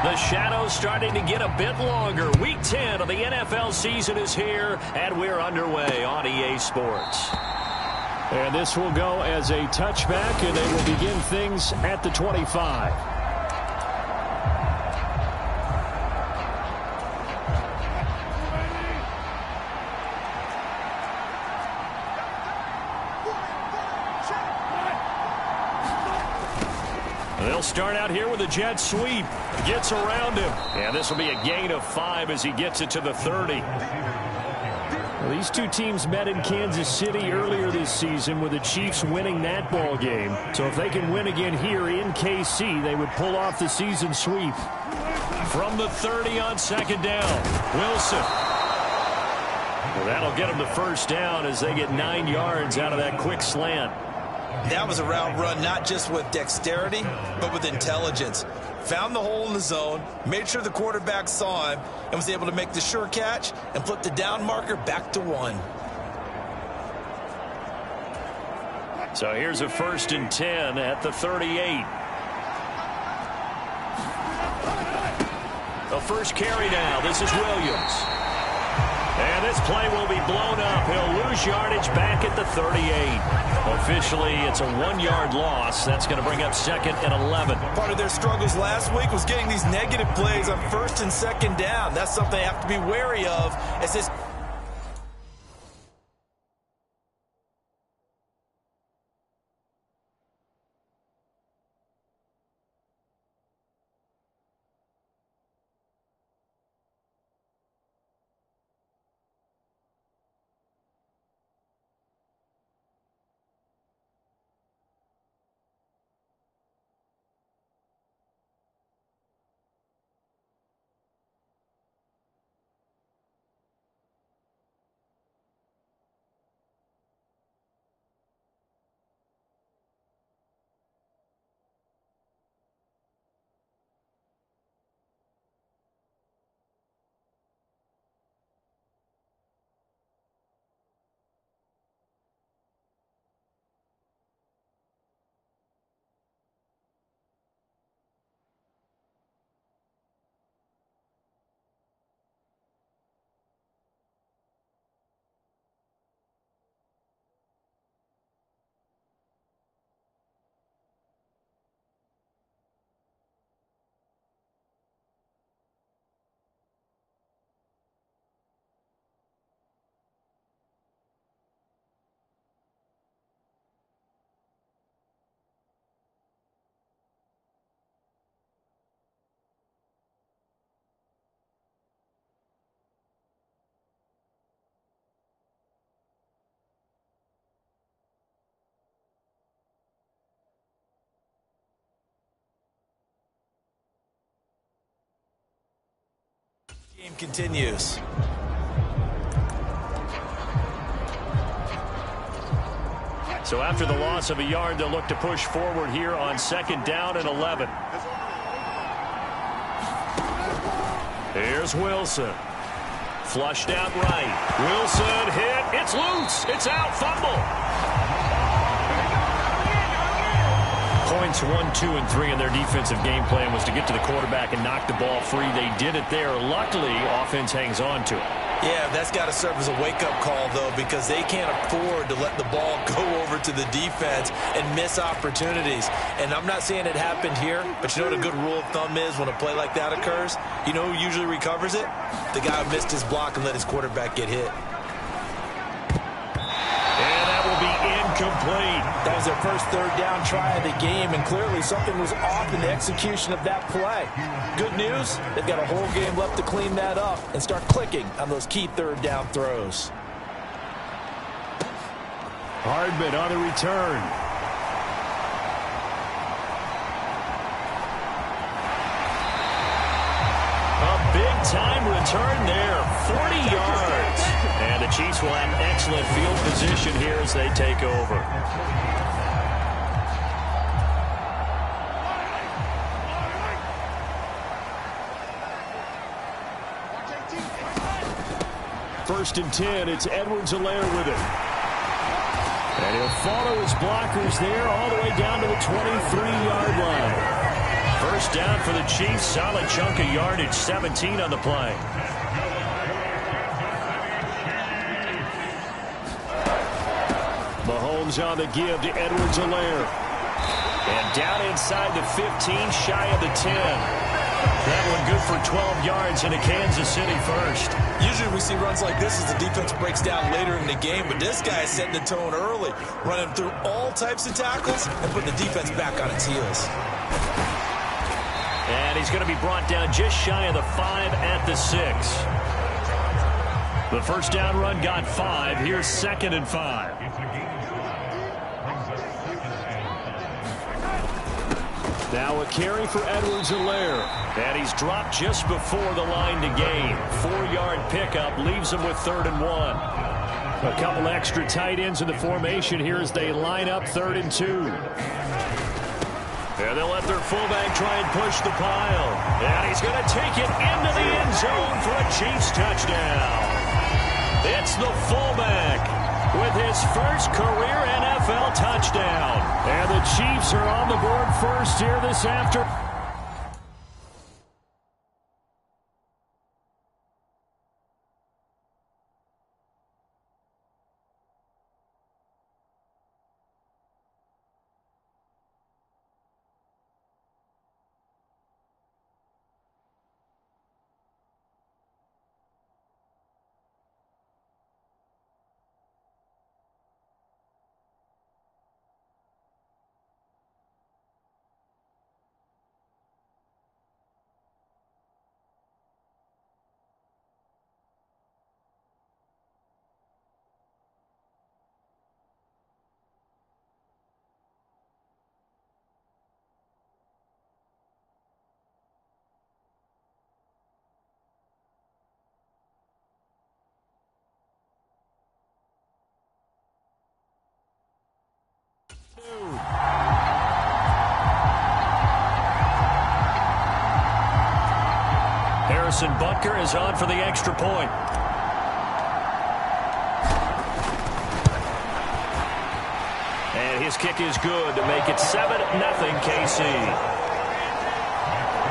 The shadows starting to get a bit longer. Week 10 of the NFL season is here, and we're underway on EA Sports. And this will go as a touchback, and they will begin things at the 25. They'll start out here with a jet sweep. Gets around him. And this will be a gain of 5 as he gets it to the 30. Well, these two teams met in Kansas City earlier this season with the Chiefs winning that ball game. So if they can win again here in KC, they would pull off the season sweep. From the 30 on second down, Wilson. Well, that'll get them the first down as they get 9 yards out of that quick slant. That was a route run not just with dexterity, but with intelligence. Found the hole in the zone, made sure the quarterback saw him, and was able to make the sure catch and flip the down marker back to 1. So here's a 1st and 10 at the 38. The first carry now. This is Williams. And this play will be blown up. He'll lose yardage back at the 38. Officially, it's a 1-yard loss. That's going to bring up 2nd and 11. Part of their struggles last week was getting these negative plays on 1st and 2nd down. That's something they have to be wary of as this. Game continues. So after the loss of a yard, they'll look to push forward here on 2nd down and 11. Here's Wilson. Flushed out right. Wilson hit. It's loose. It's out. Fumble. Points 1, 2, and 3 in their defensive game plan was to get to the quarterback and knock the ball free. They did it there. Luckily, offense hangs on to it. Yeah, that's got to serve as a wake-up call, though, because they can't afford to let the ball go over to the defense and miss opportunities. And I'm not saying it happened here, but you know what a good rule of thumb is when a play like that occurs? You know who usually recovers it? The guy who missed his block and let his quarterback get hit. Incomplete. That was their first 3rd down try of the game, and clearly something was off in the execution of that play. Good news, they've got a whole game left to clean that up and start clicking on those key 3rd down throws. Hardman on the return. A big-time return there, 40 yards. And the Chiefs will have excellent field position here as they take over. First and 10, it's Edwards-Helaire with it. And he'll follow his blockers there all the way down to the 23-yard line. First down for the Chiefs. Solid chunk of yardage. 17 on the play. Mahomes on the give to Edwards-Helaire. And down inside the 15, shy of the 10. That one good for 12 yards into Kansas City first. Usually we see runs like this as the defense breaks down later in the game, but this guy is setting the tone early, running through all types of tackles and putting the defense back on its heels. And he's going to be brought down just shy of the 5 at the 6. The first down run got 5. Here's 2nd and 5. Now a carry for Edwards-Helaire. And he's dropped just before the line to gain. 4-yard pickup leaves him with 3rd and 1. A couple extra tight ends in the formation here as they line up 3rd and 2. And they'll let their fullback try and push the pile. And he's going to take it into the end zone for a Chiefs touchdown. It's the fullback with his first career NFL touchdown. And the Chiefs are on the board first here this afternoon. Harrison Butker is on for the extra point. And his kick is good to make it 7-0 KC.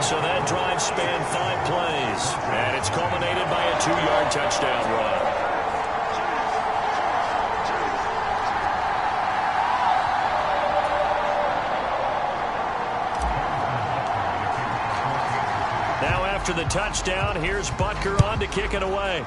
So that drive spanned 5 plays. And it's culminated by a 2-yard touchdown run. After the touchdown, here's Butker on to kick it away.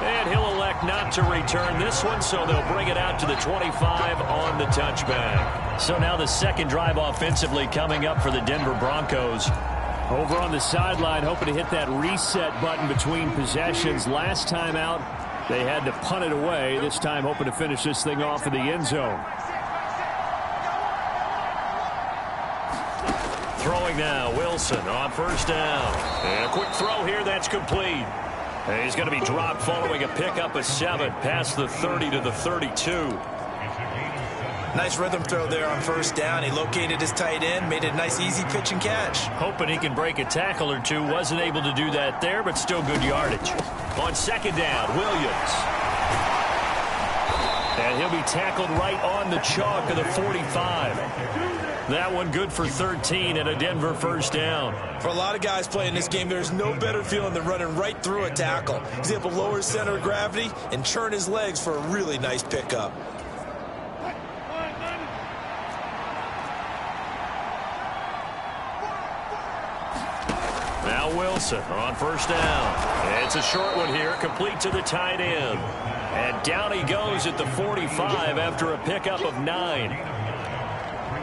And he'll elect not to return this one, so they'll bring it out to the 25 on the touchback. So now the second drive offensively coming up for the Denver Broncos. Over on the sideline, hoping to hit that reset button between possessions. Last time out, they had to punt it away. This time hoping to finish this thing off in the end zone. Throwing now, Wilson on first down. And a quick throw here, that's complete. And he's going to be dropped following a pickup of 7 past the 30 to the 32. Nice rhythm throw there on first down. He located his tight end, made a nice easy pitch and catch. Hoping he can break a tackle or two. Wasn't able to do that there, but still good yardage. On second down, Williams. And he'll be tackled right on the chalk of the 45. That one good for 13 and a Denver first down. For a lot of guys playing this game, there's no better feeling than running right through a tackle. He's able to lower his center of gravity and turn his legs for a really nice pickup. Now Wilson on first down. It's a short one here, complete to the tight end. And down he goes at the 45 after a pickup of 9.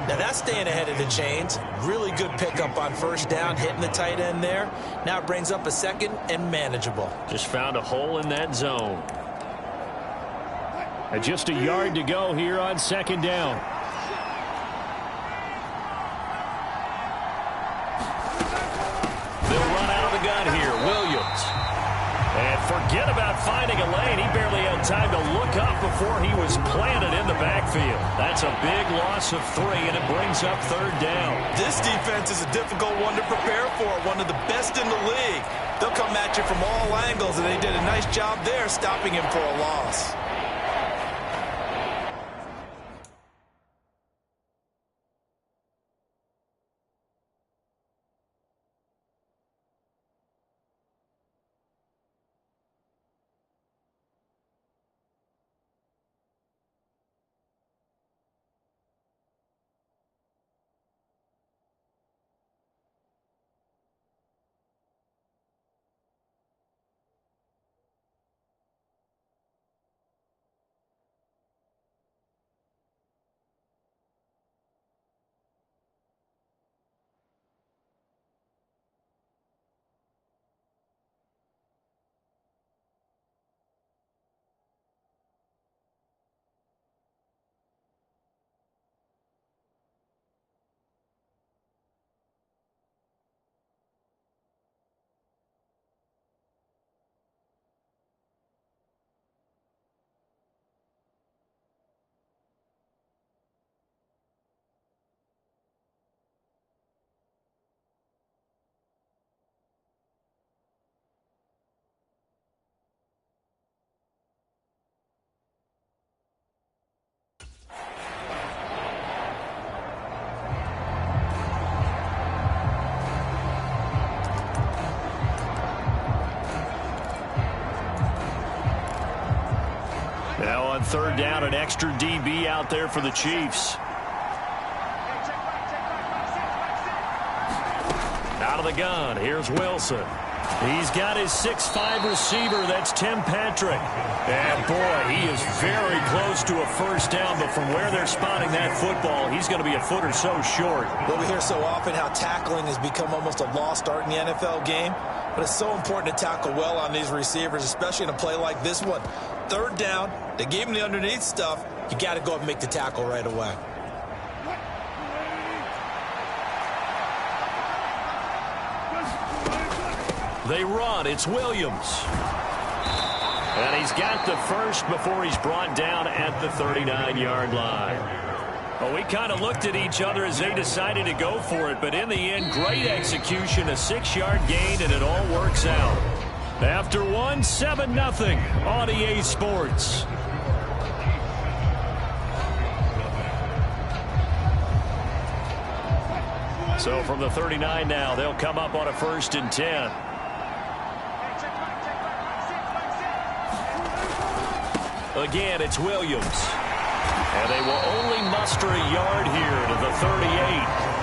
Now that's staying ahead of the chains. Really good pickup on first down, hitting the tight end there. Now it brings up a second and manageable. Just found a hole in that zone. And just a yard to go here on second down. They'll run out of the gun here. Williams. And forget about finding a lane. He barely had time to look up before he was planted in the backfield. That's a big loss of 3, and it brings up third down. This defense is a difficult one to prepare for, one of the best in the league. They'll come at you from all angles, and they did a nice job there stopping him for a loss. on third down, an extra DB out there for the Chiefs. Out of the gun, here's Wilson. He's got his 6'5" receiver, that's Tim Patrick. And boy, he is very close to a first down, but from where they're spotting that football, he's going to be a foot or so short. Well, we hear so often how tackling has become almost a lost art in the NFL game, but it's so important to tackle well on these receivers, especially in a play like this one. Third down, they gave him the underneath stuff. You got to go up and make the tackle right away. They run. It's Williams. And he's got the first before he's brought down at the 39-yard line. Well, we kind of looked at each other as they decided to go for it, but in the end, great execution, a 6-yard gain, and it all works out. After one, 7-0 on EA Sports. So from the 39 now, they'll come up on a 1st and 10. Again, it's Williams. And they will only muster a yard here to the 38.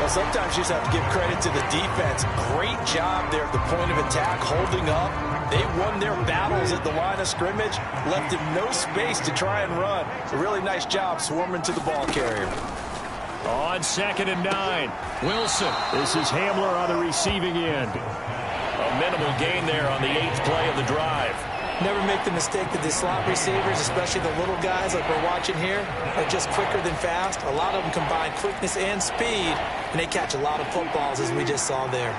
Well, sometimes you just have to give credit to the defense. Great job there at the point of attack, holding up. They won their battles at the line of scrimmage, left him no space to try and run. A really nice job swarming to the ball carrier. On 2nd and 9, Wilson. This is Hamler on the receiving end. A minimal gain there on the 8th play of the drive. Never make the mistake that the slot receivers, especially the little guys like we're watching here, are just quicker than fast. A lot of them combine quickness and speed, and they catch a lot of footballs, as we just saw there.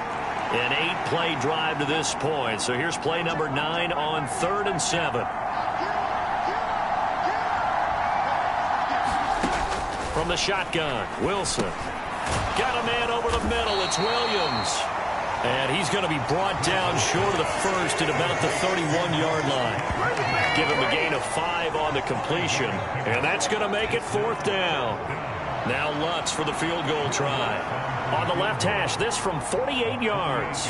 An 8-play drive to this point. So here's play number 9 on 3rd and 7. From the shotgun, Wilson. Got a man over the middle. It's Williams. And he's going to be brought down short of the first at about the 31-yard line. Give him a gain of 5 on the completion. And that's going to make it 4th down. Now Lutz for the field goal try. On the left hash, this from 48 yards.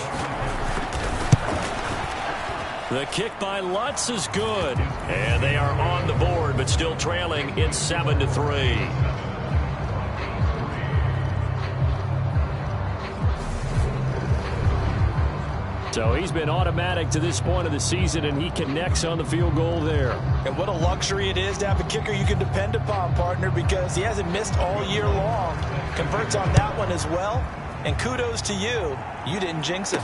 The kick by Lutz is good. And they are on the board, but still trailing. It's 7-3. So he's been automatic to this point of the season, and he connects on the field goal there. And what a luxury it is to have a kicker you can depend upon, partner, because he hasn't missed all year long. Converts on that one as well. And kudos to you. You didn't jinx him.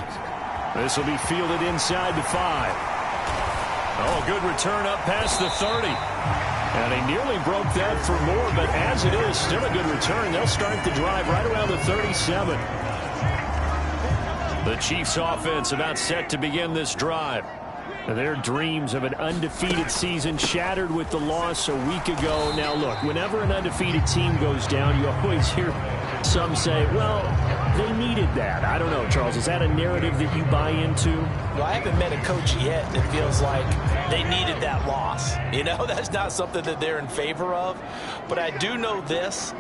This will be fielded inside the 5. Oh, good return up past the 30. And he nearly broke that for more, but as it is, still a good return. They'll start the drive right around the 37. The Chiefs offense about set to begin this drive. Their dreams of an undefeated season shattered with the loss a week ago. Now, look, whenever an undefeated team goes down, you always hear some say, well, they needed that. I don't know, Charles. Is that a narrative that you buy into? Well, I haven't met a coach yet that feels like they needed that loss. You know, that's not something that they're in favor of. But I do know this.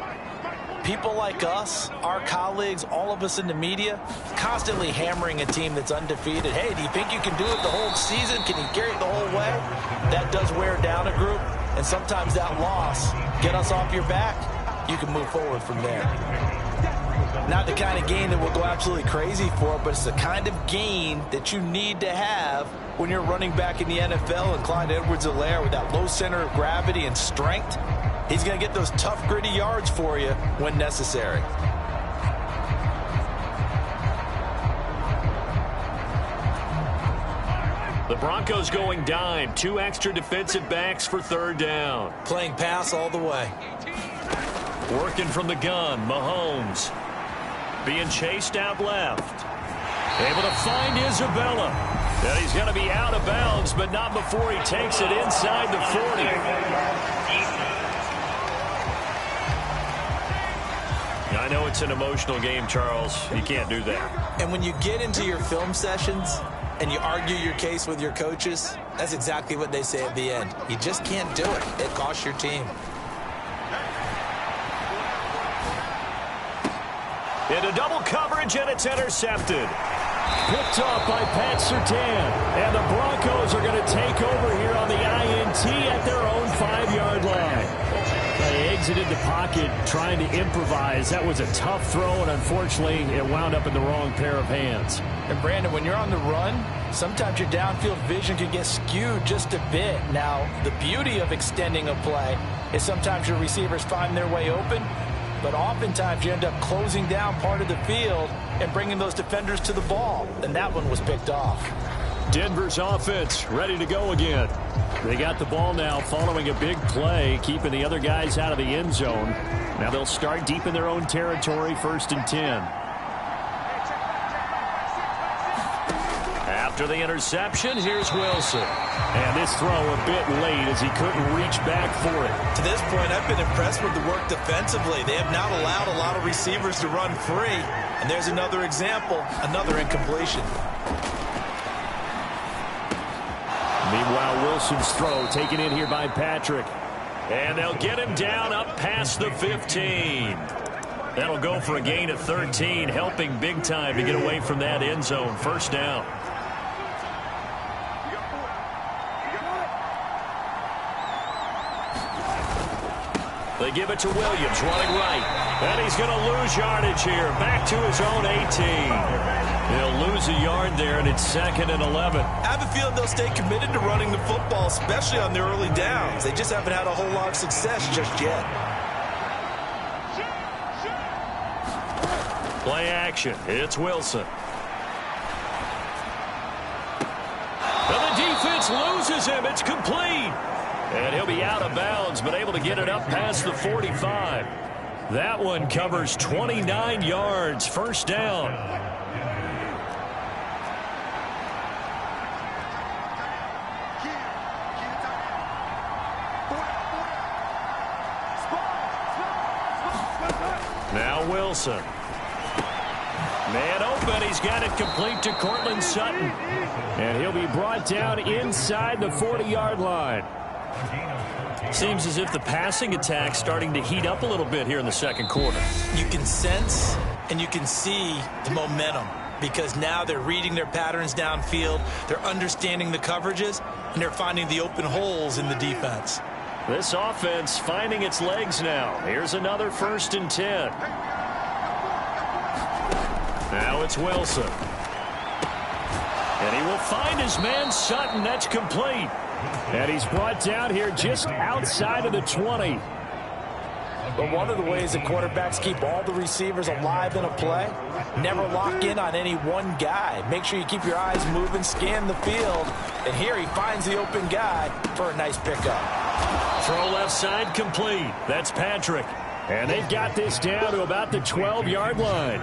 People like us, our colleagues, all of us in the media, constantly hammering a team that's undefeated. Hey, do you think you can do it the whole season? Can you carry it the whole way? That does wear down a group, and sometimes that loss, get us off your back, you can move forward from there. Not the kind of gain that we'll go absolutely crazy for, but it's the kind of gain that you need to have when you're running back in the NFL, and Clyde Edwards-Helaire with that low center of gravity and strength. He's going to get those tough, gritty yards for you when necessary. The Broncos going dime. 2 extra defensive backs for 3rd down. Playing pass all the way. Working from the gun, Mahomes. Being chased out left. Able to find Isabella. And he's going to be out of bounds, but not before he takes it inside the 40. I know it's an emotional game, Charles. You can't do that. And when you get into your film sessions and you argue your case with your coaches, that's exactly what they say at the end. You just can't do it. It costs your team. Into double coverage, and it's intercepted. Picked off by Pat Surtain. And the Broncos are going to take over here on the INT. PAT at their own 5-yard line. They exited the pocket trying to improvise. That was a tough throw, and unfortunately, it wound up in the wrong pair of hands. And Brandon, when you're on the run, sometimes your downfield vision can get skewed just a bit. Now, the beauty of extending a play is sometimes your receivers find their way open, but oftentimes you end up closing down part of the field and bringing those defenders to the ball, and that one was picked off. Denver's offense ready to go again. They got the ball now following a big play, keeping the other guys out of the end zone. Now they'll start deep in their own territory, 1st and 10. After the interception, here's Wilson. And this throw a bit late as he couldn't reach back for it. To this point, I've been impressed with the work defensively. They have not allowed a lot of receivers to run free. And there's another example, another incompletion. Meanwhile, Wilson's throw taken in here by Patrick. And they'll get him down up past the 15. That'll go for a gain of 13, helping big time to get away from that end zone. 1st down. They give it to Williams, running right. And he's going to lose yardage here. Back to his own 18. They'll lose a yard there, and it's 2nd and 11. I have a feeling they'll stay committed to running the football, especially on the early downs. They just haven't had a whole lot of success just yet. Play action. It's Wilson. And the defense loses him. It's complete. And he'll be out of bounds, but able to get it up past the 45. That one covers 29 yards. 1st down. Now Wilson. Man open. He's got it complete to Cortland Sutton. And he'll be brought down inside the 40-yard line. Seems as if the passing attack's starting to heat up a little bit here in the 2nd quarter. You can sense and you can see the momentum because now they're reading their patterns downfield, they're understanding the coverages, and they're finding the open holes in the defense. This offense finding its legs now. Here's another 1st and 10. Now it's Wilson. And he will find his man Sutton. That's complete. And he's brought down here just outside of the 20. But one of the ways that quarterbacks keep all the receivers alive in a play, never lock in on any one guy. Make sure you keep your eyes moving, scan the field. And here he finds the open guy for a nice pickup. Throw left side complete. That's Patrick. And they've got this down to about the 12-yard line.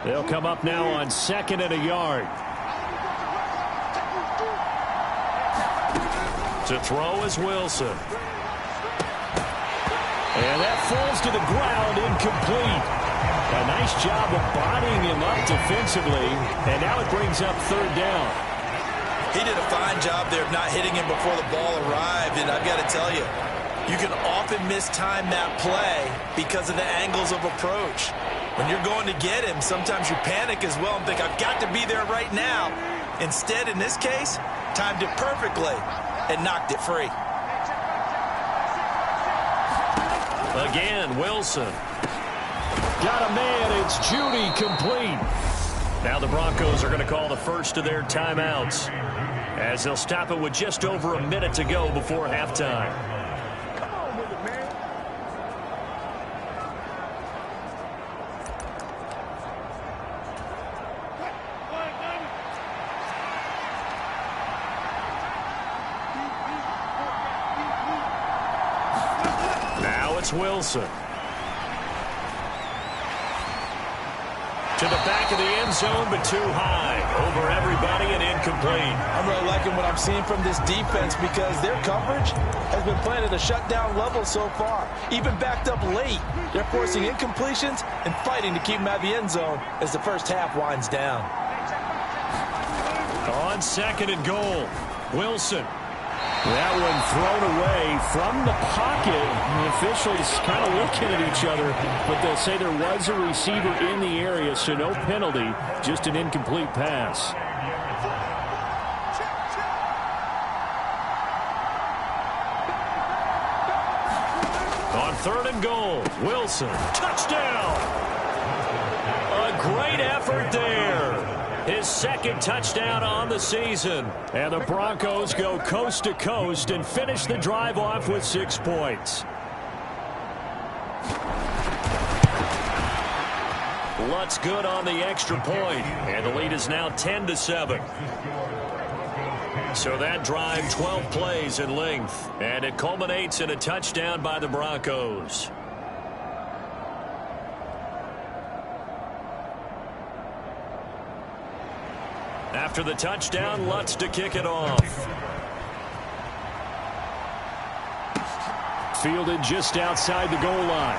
They'll come up now on 2nd and a yard. To throw is Wilson. And that falls to the ground, incomplete. A nice job of bodying him up defensively, and now it brings up 3rd down. He did a fine job there of not hitting him before the ball arrived, and I've got to tell you, you can often mistime that play because of the angles of approach. When you're going to get him, sometimes you panic as well and think, I've got to be there right now. Instead, in this case, timed it perfectly and knocked it free. Again, Wilson. Got a man. It's Judy, complete. Now the Broncos are going to call the first of their timeouts as they'll stop it with just over a minute to go before halftime. Wilson. To the back of the end zone, but too high. Over everybody and incomplete. I'm really liking what I'm seeing from this defense because their coverage has been playing at a shutdown level so far. Even backed up late, they're forcing incompletions and fighting to keep them out of the end zone as the first half winds down. On 2nd and goal, Wilson. That one thrown away from the pocket. The officials kind of looking at each other, but they'll say there was a receiver in the area, so no penalty, just an incomplete pass. On 3rd and goal, Wilson. Touchdown! A great effort there. His 2nd touchdown on the season. And the Broncos go coast to coast and finish the drive off with 6 points. Lutz good on the extra point, and the lead is now 10-7. So that drive, 12 plays in length, and it culminates in a touchdown by the Broncos. After the touchdown, Lutz to kick it off. Fielded just outside the goal line.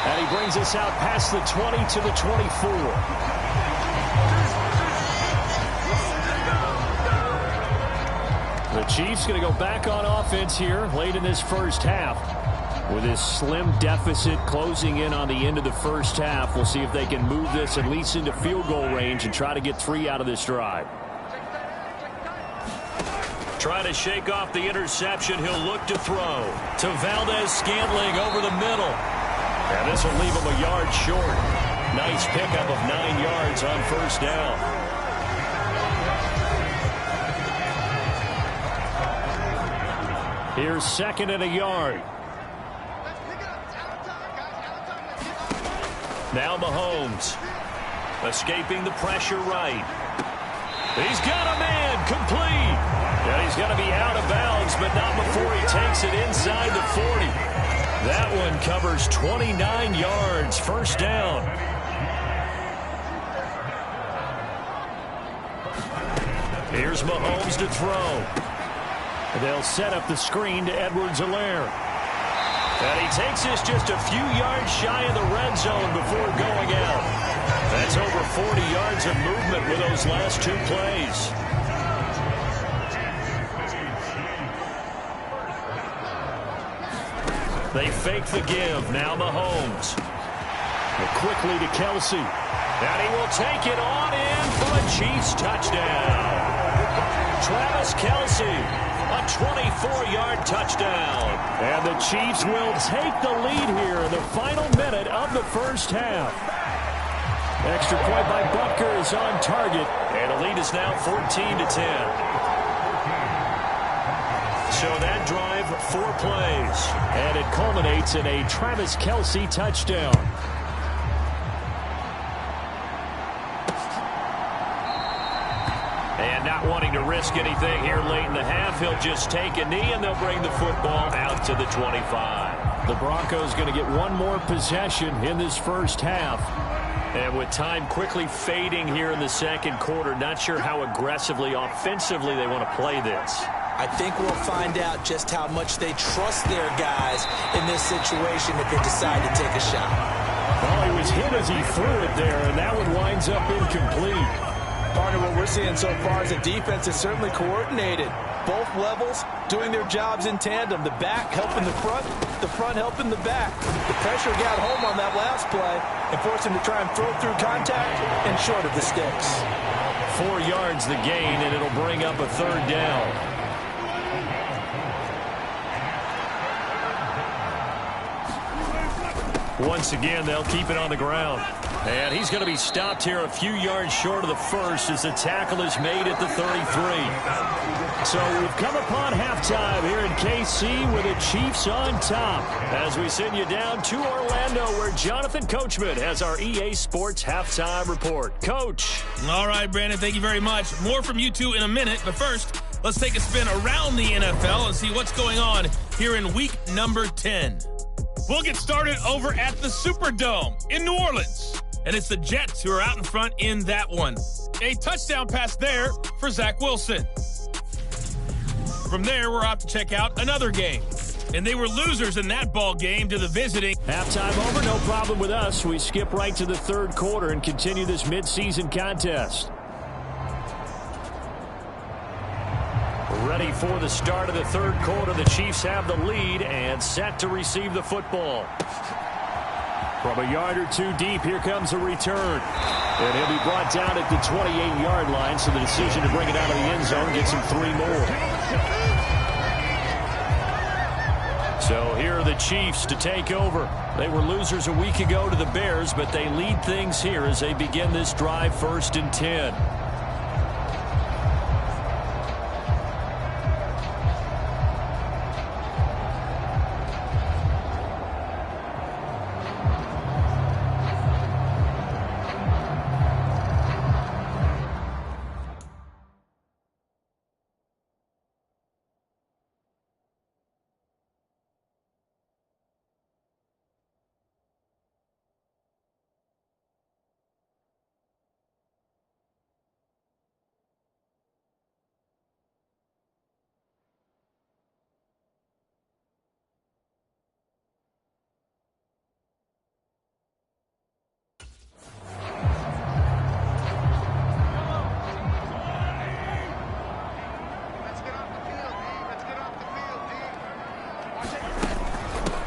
And he brings us out past the 20 to the 24. The Chiefs going to go back on offense here late in this first half. With this slim deficit closing in on the end of the first half, we'll see if they can move this at least into field goal range and try to get 3 out of this drive. Try to shake off the interception. He'll look to throw to Valdez-Scantling over the middle. And this will leave him a yard short. Nice pickup of 9 yards on 1st down. Here's 2nd and a yard. Now Mahomes, escaping the pressure right. He's got a man, complete. And he's going to be out of bounds, but not before he takes it inside the 40. That one covers 29 yards, 1st down. Here's Mahomes to throw. They'll set up the screen to Edwards-Helaire. And he takes this just a few yards shy of the red zone before going out. That's over 40 yards of movement with those last 2 plays. They fake the give. Now Mahomes. Quickly to Kelsey. And he will take it on in for a Chiefs touchdown. Travis Kelsey, a 24-yard touchdown. And the Chiefs will take the lead here in the final minute of the first half. Extra point by Butker is on target. And the lead is now 14-10. So that drive, 4 plays. And it culminates in a Travis Kelsey touchdown. And not wanting to risk anything here late in the half, he'll just take a knee and they'll bring the football out to the 25. The Broncos going to get 1 more possession in this first half. And with time quickly fading here in the 2nd quarter, not sure how aggressively, offensively they want to play this. I think we'll find out just how much they trust their guys in this situation if they decide to take a shot. Well, he was hit as he threw it there, and that one winds up incomplete. Partner, what we're seeing so far is the defense is certainly coordinated. Both levels doing their jobs in tandem. The back helping the front helping the back. The pressure got home on that last play and forced him to try and throw through contact and short of the sticks. 4 yards the gain, and it'll bring up a 3rd down. Once again, they'll keep it on the ground. And he's going to be stopped here a few yards short of the first as the tackle is made at the 33. So we've come upon halftime here in KC with the Chiefs on top. As we send you down to Orlando where Jonathan Coachman has our EA Sports Halftime Report. Coach. All right, Brandon, thank you very much. More from you two in a minute, but first, let's take a spin around the NFL and see what's going on here in week number 10. We'll get started over at the Superdome in New Orleans. And it's the Jets who are out in front in that one. A touchdown pass there for Zach Wilson. From there, we're off to check out another game. And they were losers in that ball game to the visiting. Halftime over, no problem with us. We skip right to the 3rd quarter and continue this midseason contest. Ready for the start of the third quarter. The Chiefs have the lead and set to receive the football. From a yard or two deep, here comes a return. And he'll be brought down at the 28-yard line, so the decision to bring it out of the end zone gets him 3 more. So here are the Chiefs to take over. They were losers a week ago to the Bears, but they lead things here as they begin this drive 1st and 10.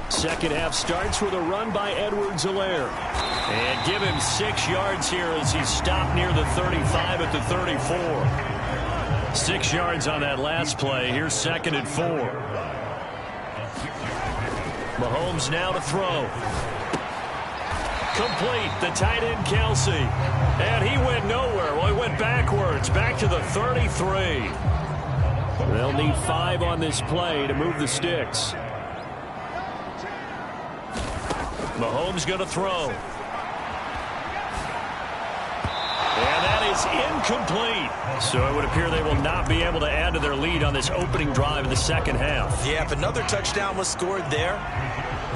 Second half starts with a run by Edwards-Helaire. And give him 6 yards here as he's stopped near the 35 at the 34. 6 yards on that last play. Here's 2nd and 4. Mahomes now to throw. Complete. The tight end, Kelsey. And he went nowhere. Well, he went backwards. Back to the 33. They'll need 5 on this play to move the sticks. Mahomes going to throw. And that is incomplete. So it would appear they will not be able to add to their lead on this opening drive in the second half. Yeah, if another touchdown was scored there,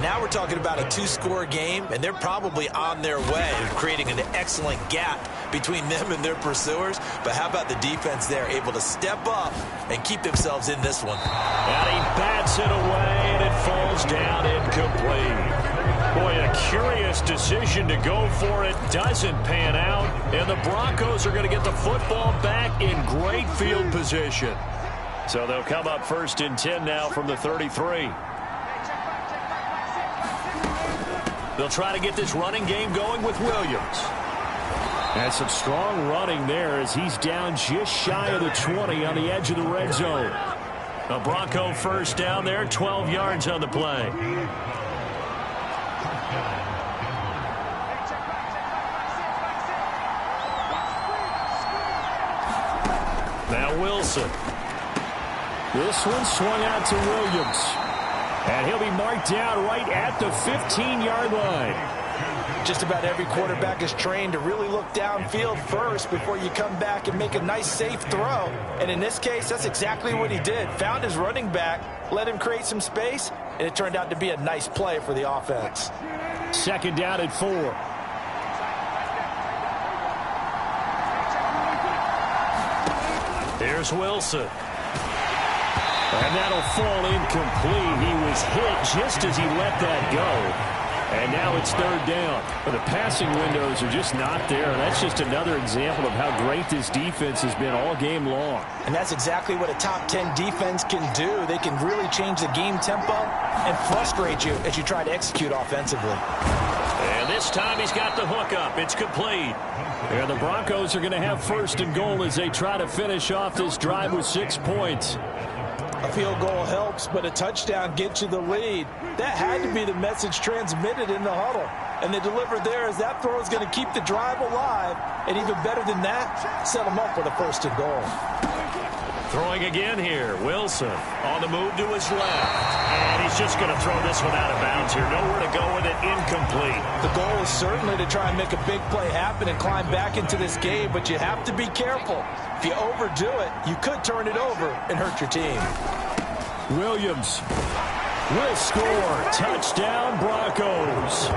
now we're talking about a 2-score game, and they're probably on their way of creating an excellent gap between them and their pursuers. But how about the defense there, able to step up and keep themselves in this one? And he bats it away, and it falls down incomplete. Boy, a curious decision to go for it. Doesn't pan out. And the Broncos are going to get the football back in great field position. So they'll come up 1st and 10 now from the 33. They'll try to get this running game going with Williams. And some strong running there as he's down just shy of the 20 on the edge of the red zone. A Bronco first down there, 12 yards on the play. Now Wilson. This one swung out to Williams. And he'll be marked down right at the 15-yard line. Just about every quarterback is trained to really look downfield first before you come back and make a nice, safe throw. And in this case, that's exactly what he did. Found his running back, let him create some space, and it turned out to be a nice play for the offense. 2nd down and 4. Here's Wilson. And that'll fall incomplete. He was hit just as he let that go. And now it's 3rd down. But the passing windows are just not there. And that's just another example of how great this defense has been all game long. And that's exactly what a top 10 defense can do. They can really change the game tempo and frustrate you as you try to execute offensively. And this time he's got the hook up. It's complete. And the Broncos are going to have 1st and goal as they try to finish off this drive with 6 points. A field goal helps, but a touchdown gets you the lead. That had to be the message transmitted in the huddle. And they delivered there as that throw is going to keep the drive alive. And even better than that, set them up with a 1st and goal. Throwing again here. Wilson on the move to his left. And he's just going to throw this one out of bounds here. Nowhere to go with it. Incomplete. The goal is certainly to try and make a big play happen and climb back into this game, but you have to be careful. If you overdo it, you could turn it over and hurt your team. Williams will score. Touchdown, Broncos.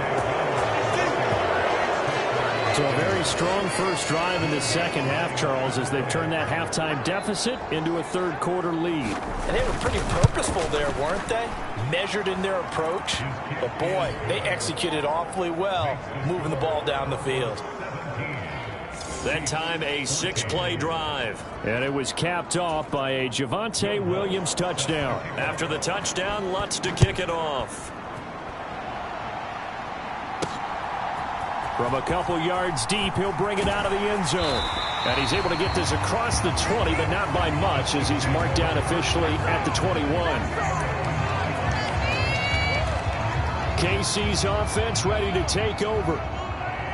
So a very strong first drive in the second half, Charles, as they've turned that halftime deficit into a 3rd quarter lead. And they were pretty purposeful there, weren't they? Measured in their approach. But, boy, they executed awfully well, moving the ball down the field. That time a 6-play drive. And it was capped off by a Javonte Williams touchdown. After the touchdown, Lutz to kick it off. From a couple yards deep, he'll bring it out of the end zone. And he's able to get this across the 20, but not by much, as he's marked down officially at the 21. KC's offense ready to take over.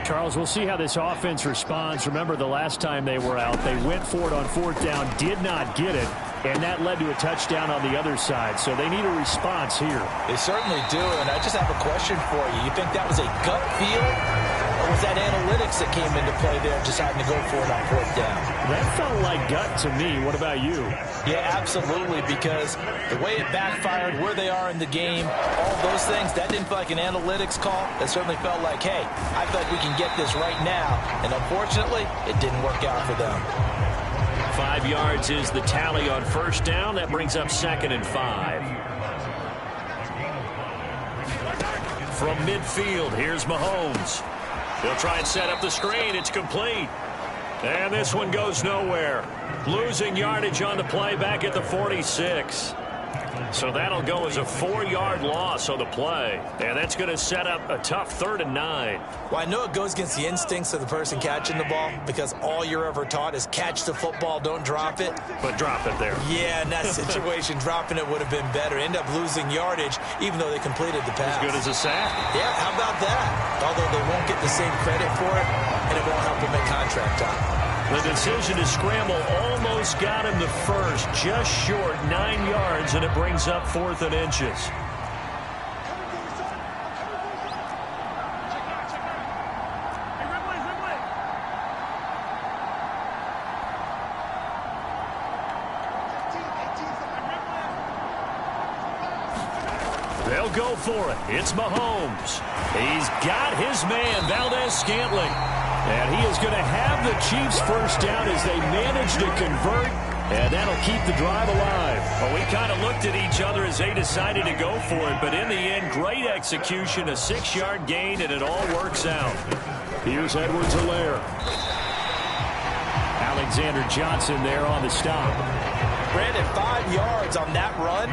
Charles, we'll see how this offense responds. Remember, the last time they were out, they went for it on 4th down, did not get it, and that led to a touchdown on the other side. So they need a response here. They certainly do, and I just have a question for you. You think that was a gut feel, or was that analytics that came into play there, deciding to go for it on 4th down? That felt like gut to me. What about you? Yeah, absolutely, because the way it backfired, where they are in the game, all those things, that didn't feel like an analytics call. That certainly felt like, hey, I feel like we can get this right now. And unfortunately, it didn't work out for them. 5 yards is the tally on 1st down. That brings up 2nd and 5. From midfield, here's Mahomes. He'll try and set up the screen. It's complete. And this one goes nowhere. Losing yardage on the play back at the 46. So that'll go as a 4-yard loss on the play. And that's going to set up a tough 3rd and 9. Well, I know it goes against the instincts of the person catching the ball, because all you're ever taught is catch the football, don't drop it. But drop it there. Yeah, in that situation, dropping it would have been better. End up losing yardage, even though they completed the pass. As good as a sack. Yeah, how about that? Although they won't get the same credit for it, and it won't help them at contract time. The decision to scramble almost got him the first, just short 9 yards, and it brings up 4th and inches. They'll go for it. It's Mahomes. He's got his man, Valdez-Scantling. And he is going to have the Chiefs first down as they manage to convert, and that'll keep the drive alive. Well, we kind of looked at each other as they decided to go for it, but in the end, great execution, a 6-yard gain, and it all works out. Here's Edwards-Helaire. Alexander Johnson there on the stop. Brandon, 5 yards on that run.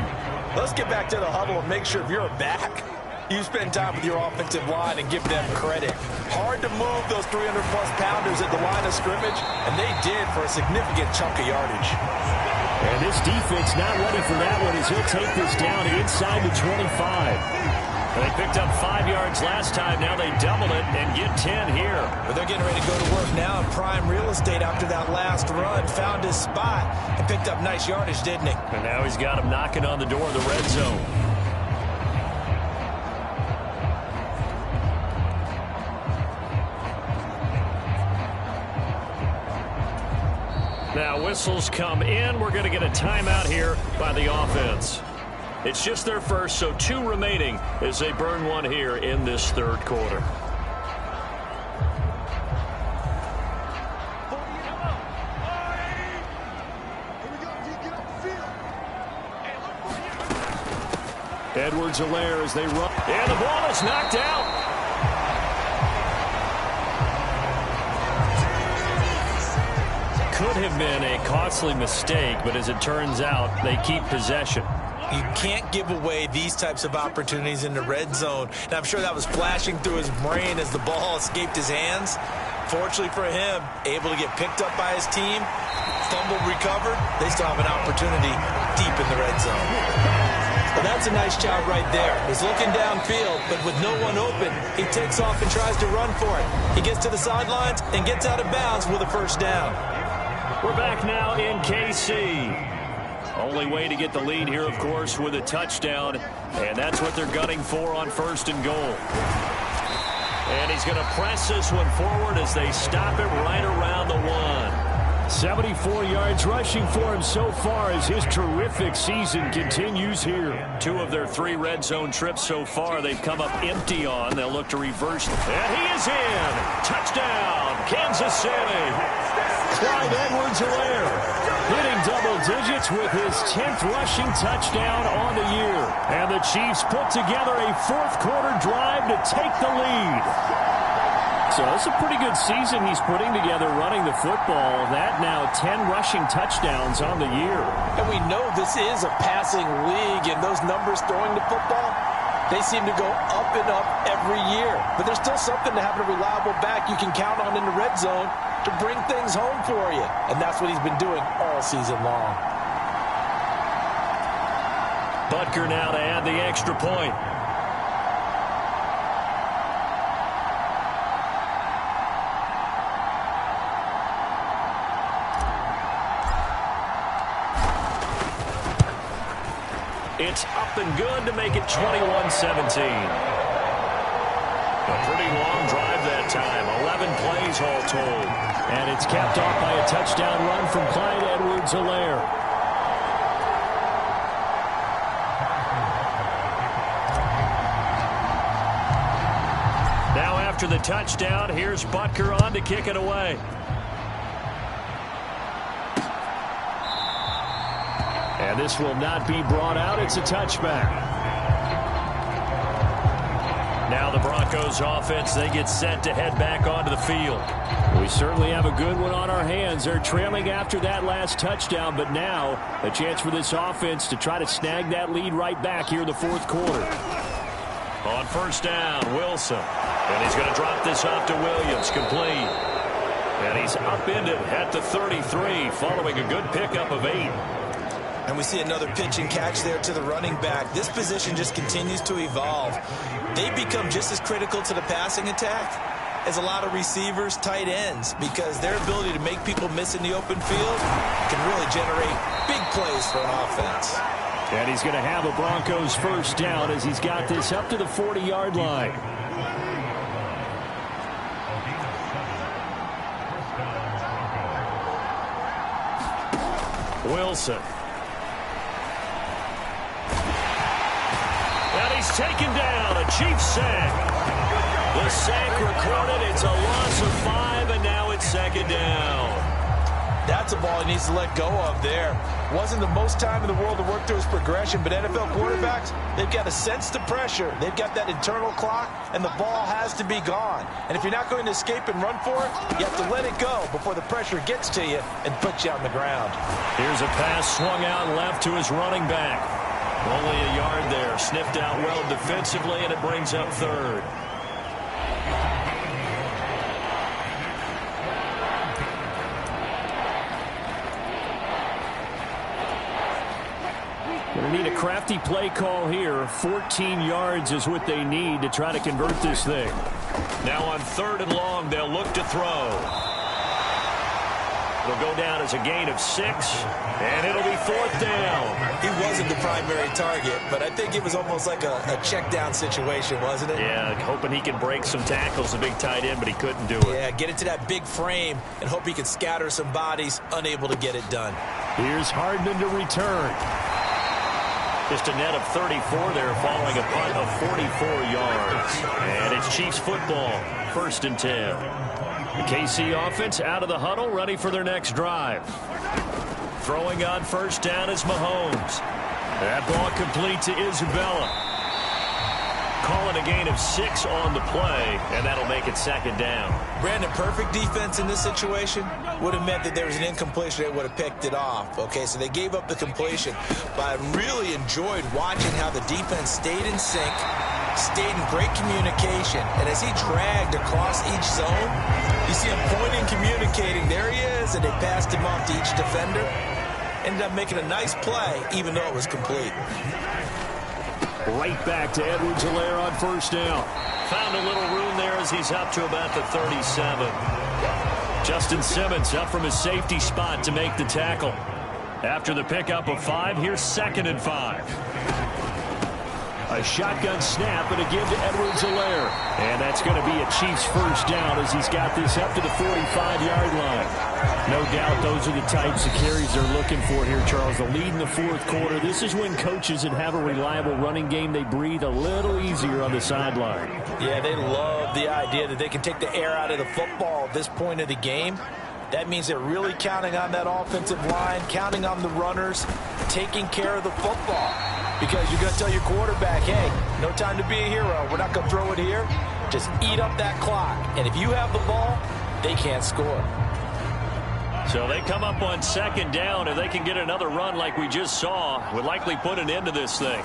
Let's get back to the huddle and make sure if you're a back, you spend time with your offensive line and give them credit. Hard to move those 300-plus pounders at the line of scrimmage, and they did for a significant chunk of yardage. And this defense not ready for that one as he'll take this down inside the 25. They picked up 5 yards last time. Now they double it and get 10 here. But they're getting ready to go to work now in prime real estate after that last run. Found his spot and picked up nice yardage, didn't he? And now he's got him knocking on the door of the red zone. Now whistles come in. We're going to get a timeout here by the offense. It's just their first, so 2 remaining as they burn one here in this 3rd quarter. Edwards-Helaire as they run. And the ball is knocked out. Could have been a costly mistake, but as it turns out, they keep possession. You can't give away these types of opportunities in the red zone. And I'm sure that was flashing through his brain as the ball escaped his hands. Fortunately for him, able to get picked up by his team, fumbled, recovered. They still have an opportunity deep in the red zone. Well, that's a nice job right there. He's looking downfield, but with no one open, he takes off and tries to run for it. He gets to the sidelines and gets out of bounds with a first down. We're back now in KC. Only way to get the lead here, of course, with a touchdown, and that's what they're gunning for on 1st and goal. And he's going to press this one forward as they stop it right around the 1. 74 yards rushing for him so far as his terrific season continues here. 2 of their 3 red zone trips so far they've come up empty on. They'll look to reverse. And he is in. Touchdown, Kansas City. Clyde Edwards-Helaire hitting double digits with his 10th rushing touchdown on the year. And the Chiefs put together a 4th quarter drive to take the lead. So it's a pretty good season he's putting together running the football. That now 10 rushing touchdowns on the year. And we know this is a passing league, and those numbers throwing the football, they seem to go up and up every year. But there's still something to having a reliable back you can count on in the red zone to bring things home for you. And that's what he's been doing all season long. Butker now to add the extra point. It's up and good to make it 21-17. A pretty long drive that time. 11 plays all told. And it's capped off by a touchdown run from Clyde Edwards-Helaire. Now after the touchdown, here's Butker on to kick it away. And this will not be brought out. It's a touchback. Now the Broncos offense, they get set to head back onto the field. We certainly have a good one on our hands. They're trailing after that last touchdown, but now a chance for this offense to try to snag that lead right back here in the fourth quarter. On first down, Wilson. And he's going to drop this off to Williams, complete. And he's upended at the 33, following a good pickup of 8. And we see another pitch and catch there to the running back. This position just continues to evolve. They become just as critical to the passing attack as a lot of receivers, tight ends, because their ability to make people miss in the open field can really generate big plays for an offense. And he's going to have a Broncos first down as he's got this up to the 40-yard line. Wilson. And he's taken down, a Chiefs sack. The sack recorded, it's a loss of 5, and now it's second down. That's a ball he needs to let go of there. Wasn't the most time in the world to work through his progression, but NFL quarterbacks, they've got to sense the pressure. They've got that internal clock, and the ball has to be gone. And if you're not going to escape and run for it, you have to let it go before the pressure gets to you and puts you on the ground. Here's a pass swung out left to his running back. Only a yard there, sniffed out well defensively, and it brings up third. Going to need a crafty play call here. 14 yards is what they need to try to convert this thing. Now on third and long, they'll look to throw. It'll go down as a gain of 6, and it'll be fourth down. He wasn't the primary target, but I think it was almost like a check down situation, wasn't it? Yeah, hoping he can break some tackles, a big tight end, but he couldn't do it. Yeah, get into that big frame and hope he can scatter some bodies, unable to get it done. Here's Hardman to return. Just a net of 34 there following a punt of 44 yards. And it's Chiefs football, 1st and 10. The KC offense out of the huddle, ready for their next drive. Throwing on first down is Mahomes. That ball complete to Isabella. Calling a gain of 6 on the play, and that'll make it second down. Brandon, perfect defense in this situation would have meant that there was an incompletion. They would have picked it off. Okay, so they gave up the completion. But I really enjoyed watching how the defense stayed in sync, stayed in great communication. And as he dragged across each zone, you see him pointing, communicating. There he is, and they passed him off to each defender. Ended up making a nice play, even though it was complete. Right back to Edwards-Helaire on first down. Found a little room there as he's up to about the 37. Justin Simmons up from his safety spot to make the tackle. After the pickup of 5, here's 2nd and 5. A shotgun snap and a give to Edwards-Helaire. And that's going to be a Chiefs first down as he's got this up to the 45-yard line. No doubt those are the types of carries they're looking for here, Charles. The lead in the fourth quarter. This is when coaches that have a reliable running game, they breathe a little easier on the sideline. Yeah, they love the idea that they can take the air out of the football at this point of the game. That means they're really counting on that offensive line, counting on the runners, taking care of the football. Because you're going to tell your quarterback, hey, no time to be a hero. We're not going to throw it here. Just eat up that clock. And if you have the ball, they can't score. So they come up on second down. If they can get another run like we just saw, would likely put an end to this thing.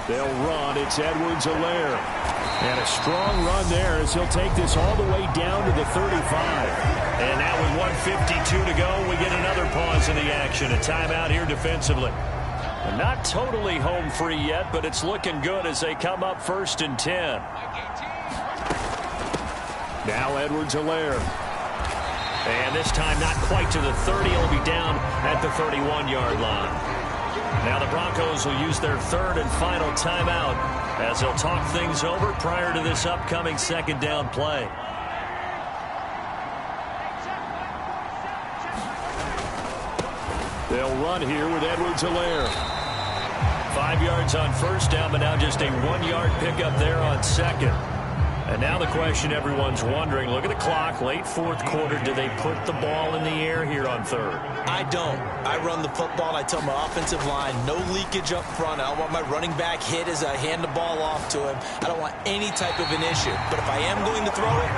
They'll run. It's Edwards-Helaire. And a strong run there as he'll take this all the way down to the 35. And now with 1:52 to go, we get another pause in the action. A timeout here defensively. And not totally home free yet, but it's looking good as they come up 1st and 10. Now Edwards-Helaire. And this time not quite to the 30. He'll be down at the 31-yard line. Now the Broncos will use their 3rd and final timeout as they'll talk things over prior to this upcoming second down play. They'll run here with Edwards-Helaire. 5 yards on first down, but now just a 1-yard pickup there on second. And now the question everyone's wondering, look at the clock, late 4th quarter, do they put the ball in the air here on 3rd? I don't. I run the football, and I tell my offensive line, no leakage up front. I don't want my running back hit as I hand the ball off to him. I don't want any type of an issue. But if I am going to throw it,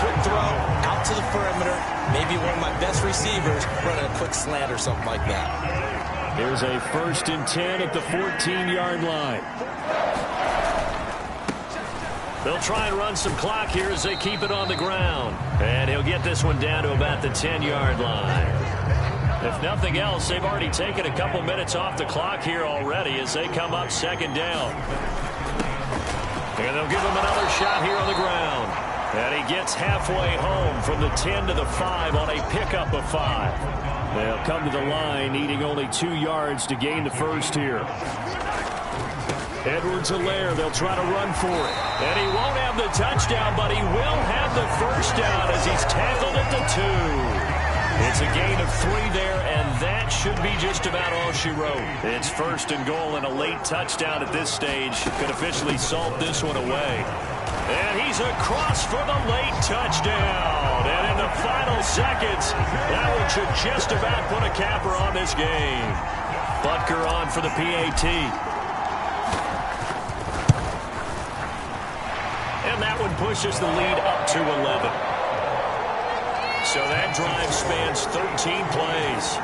quick throw, out to the perimeter, maybe one of my best receivers running a quick slant or something like that. Here's a 1st and 10 at the 14-yard line. They'll try and run some clock here as they keep it on the ground. And he'll get this one down to about the 10-yard line. If nothing else, they've already taken a couple minutes off the clock here already as they come up 2nd down. And they'll give him another shot here on the ground. And he gets halfway home from the 10 to the 5 on a pickup of 5. They'll come to the line needing only 2 yards to gain the first here. Edwards-Helaire, they'll try to run for it. And he won't have the touchdown, but he will have the first down as he's tackled at the 2. It's a gain of 3 there, and that should be just about all she wrote. It's 1st and goal, and a late touchdown at this stage could officially salt this one away. And he's across for the late touchdown. And in the final seconds, that one should just about put a capper on this game. Butker on for the PAT. And that one pushes the lead up to 11. So that drive spans 13 plays.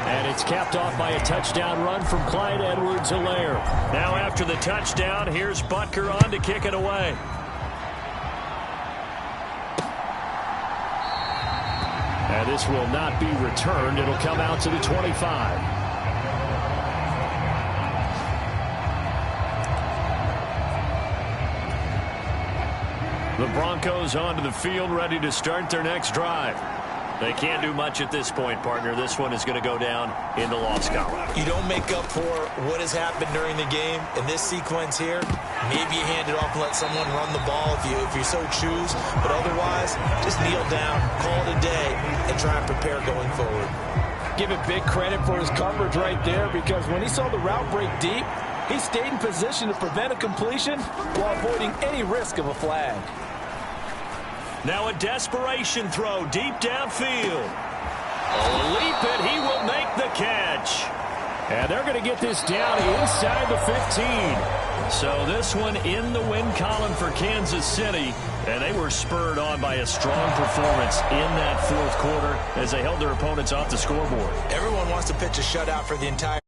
And it's capped off by a touchdown run from Clyde Edwards-Helaire. Now after the touchdown, here's Butker on to kick it away. And this will not be returned. It'll come out to the 25. The Broncos onto the field, ready to start their next drive. They can't do much at this point, partner. This one is going to go down in the loss column. You don't make up for what has happened during the game. In this sequence here, maybe you hand it off and let someone run the ball if you so choose. But otherwise, just kneel down, call it a day, and try and prepare going forward. Give it big credit for his coverage right there, because when he saw the route break deep, he stayed in position to prevent a completion while avoiding any risk of a flag. Now a desperation throw deep downfield. Oh, a leap, and he will make the catch. And they're going to get this down inside the 15. So this one in the win column for Kansas City. And they were spurred on by a strong performance in that 4th quarter as they held their opponents off the scoreboard. Everyone wants to pitch a shutout for the entire